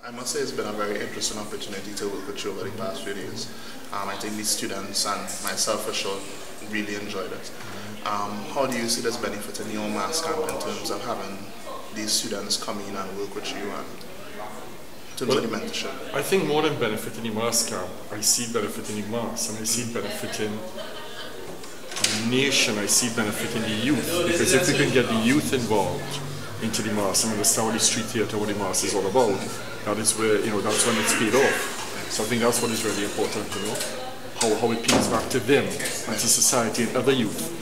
I must say it's been a very interesting opportunity to work with you over the past few days. I think the students and myself for sure really enjoyed it. How do you see this benefiting your Mas camp in terms of having these students come in and work with you and in terms of the mentorship? I think more than benefiting the Mas camp, I see benefiting the Mas, and I see benefiting the nation, I see benefiting the youth, because if we can get the youth involved into the Mas and understand what the street theatre, what the Mas is all about, that is where, that's when it's paid off. So I think that's what is really important, how it pays back to them and to society and other youth.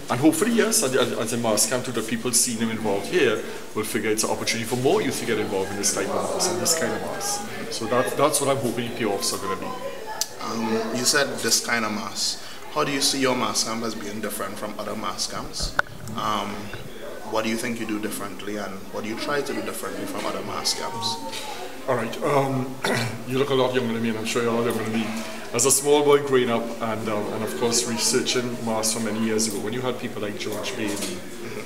And hopefully, yes, as a Mas camp, to the people seeing them involved here will figure it's an opportunity for more youth to get involved in this type of Mas and this kind of Mas. So that's what I'm hoping the payoffs are going to be. You said this kind of Mas. How do you see your Mas camp as being different from other Mas camps? What do you think you do differently, and what do you try to do differently from other Mas camps? All right, you look a lot younger than me, and I'm sure you're a lot younger than me. As a small boy growing up, and of course researching Mas for many years ago, when you had people like George Bailey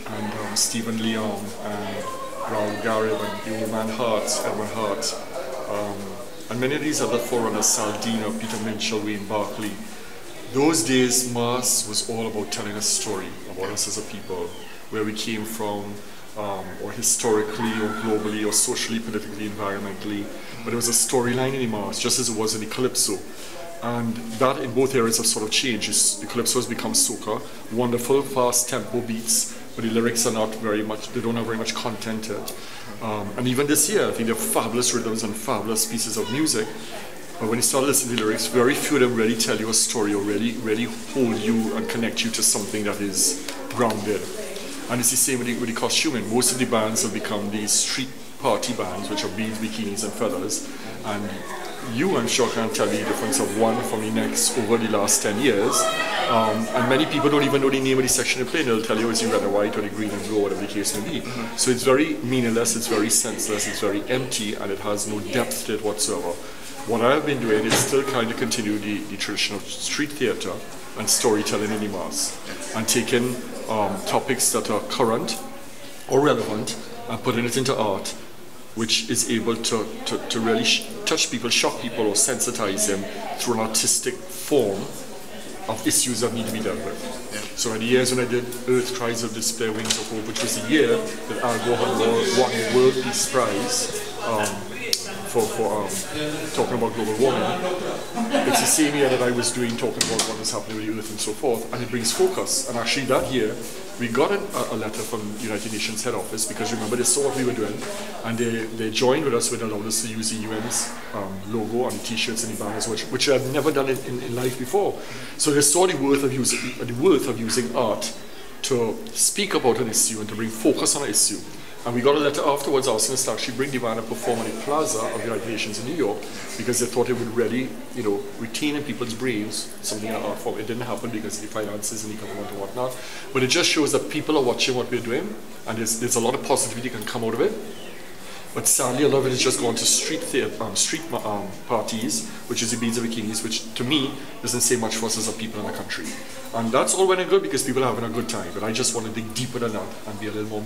and Stephen Leon and Raoul Garib and the old man Hart, Edward Hart, and many of these other forerunners, Saldina, Peter Minchell, Wayne Barkley, those days Mas was all about telling a story about us as a people, where we came from, or historically, or globally, or socially, politically, environmentally. But there was a storyline in the Mas, just as it was in the Calypso. And that in both areas have sort of changed. The Calypso has become soca, wonderful, fast tempo beats, but the lyrics are not very much, they don't have very much content to it. And even this year, I think they have fabulous rhythms and fabulous pieces of music. But when you start listening to the lyrics, very few of them really tell you a story or really hold you and connect you to something that is grounded. And it's the same with the costuming. Most of the bands have become these street party bands, which are beads, bikinis, and feathers. And you, I'm sure, can't tell me the difference of one from the next over the last 10 years. And many people don't even know the name of the section they play. They'll tell you it's the red and white or the green and blue, whatever the case may be. So it's very meaningless, it's very senseless, it's very empty, and it has no depth to it whatsoever. What I've been doing is still kind of continue the tradition of street theatre and storytelling in the Mas, and taking topics that are current or relevant and putting it into art, which is able to really touch people, shock people, or sensitize them through an artistic form of issues that need to be dealt with. Yeah. So in the years when I did Earth Cries of Despair, Wings of Hope, which was the year that Al Gore had won the World Peace Prize for talking about global warming. It's the same year that I was talking about what was happening with the Earth and so forth, and it brings focus. And actually that year, we got a letter from the United Nations head office, because remember, they saw what we were doing, and they joined with us when they allowed us to use the UN's logo on the t-shirts and the banners, which I've never done in life before. So they saw the worth of using art to speak about an issue and to bring focus on an issue. And we got a letter afterwards asking us to actually bring the band and perform on the plaza of the United Nations in New York, because they thought it would really, retain in people's brains something in art form. It didn't happen because of the finances and the government and whatnot. But it just shows that people are watching what we're doing, and there's a lot of positivity that can come out of it. But sadly, a lot of it is just going to street parties, which is the beads and bikinis, which to me doesn't say much for us as a people in the country. And that's all well and good because people are having a good time. But I just want to dig deeper than that and be a little more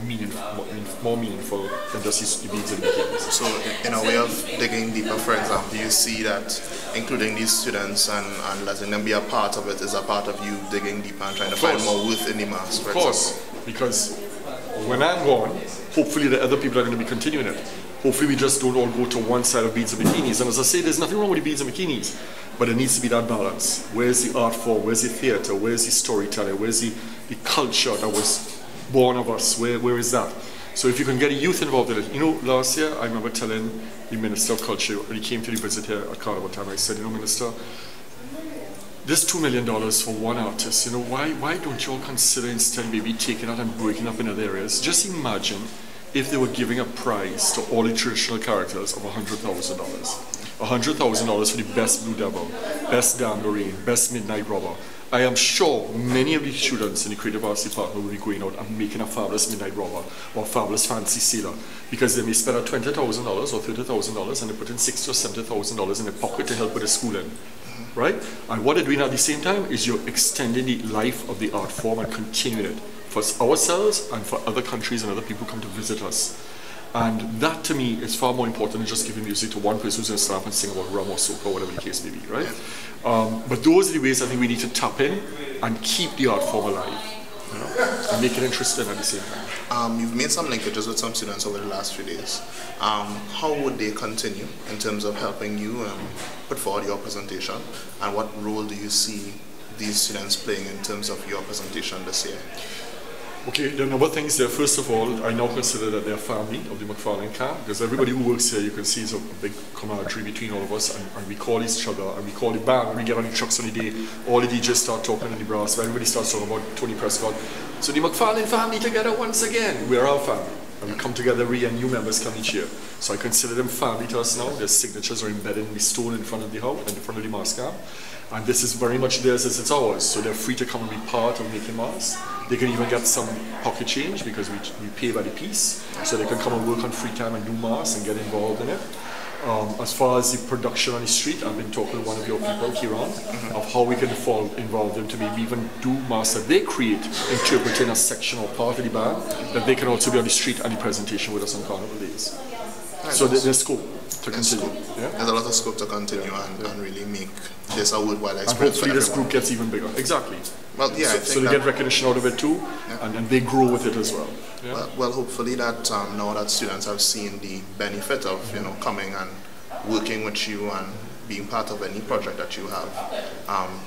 meaningful than just the beads and bikinis. So, in a way of digging deeper, for example, you see that including these students and letting them be a part of it is a part of you digging deeper and trying to find more worth in the Mas. Of course, because when I'm gone, hopefully the other people are going to be continuing it. Hopefully we just don't all go to one side of beads and bikinis. And as I say, there's nothing wrong with the beads and bikinis, but there needs to be that balance. Where's the art form? Where's the theatre? Where's the storytelling? Where's the culture that was born of us? Where is that? So if you can get a youth involved in it. Last year I remember telling the Minister of Culture, when he came to the visit here at Carnival time, I said, Minister, this $2 million for one artist, why don't you all consider instead maybe taking that and breaking up in other areas? Just imagine if they were giving a prize to all the traditional characters of $100,000. $100,000 for the best Blue Devil, best Damborine, best Midnight Robber. I am sure many of the students in the Creative Arts Department will be going out and making a fabulous Midnight Robber or a fabulous Fancy Sailor, because they may spend $20,000 or $30,000 and they put in $60,000 or $70,000 in their pocket to help with the schooling. Right? And what they're doing at the same time is you're extending the life of the art form and continuing it for ourselves and for other countries and other people who come to visit us. And that to me is far more important than just giving music to one person who's going to stand up and sing about rum or soca or whatever the case may be, right? But those are the ways I think we need to tap in and keep the art form alive, you know, and make it interesting at the same time. You've made some linkages with some students over the last few days. How would they continue in terms of helping you put forward your presentation, and what role do you see these students playing in terms of your presentation this year? Okay, there are a number of things there. First of all, I now consider that they're family of the MacFarlane camp, because everybody who works here, you can see, is a big camaraderie between all of us, and we call each other, and we call the band. When we get on the trucks on the day, all the DJs start talking in the brass, so everybody starts talking about Tony Prescott. So the MacFarlane family together once again. We're our family, and we come together every year, and new members come each year. So I consider them family to us now. Their signatures are embedded in the stone in front of the house, in front of the mass camp. And this is very much theirs as it's ours, so they're free to come and be part of making mass. They can even get some pocket change because we pay by the piece, so they can come and work on free time and do mass and get involved in it. As far as the production on the street, I've been talking to one of your people, Kieran, of how we can involve them to maybe even do mass that they create, interpreting a section or part of the band, that they can also be on the street and the presentation with us on Carnival days. So there's scope to continue. Yeah? There's a lot of scope to continue and really make this a worldwide experience. And hopefully this group gets even bigger. Exactly. Well, yeah. So they get recognition out of it too, and they grow with it as well. Yeah? Well, hopefully that now that students have seen the benefit of coming and working with you and being part of any project that you have,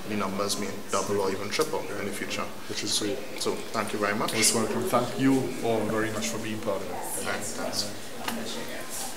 the numbers may double or even triple in the future. Which is great. So thank you very much. Most welcome. Thank you all very much for being part of it. Thanks.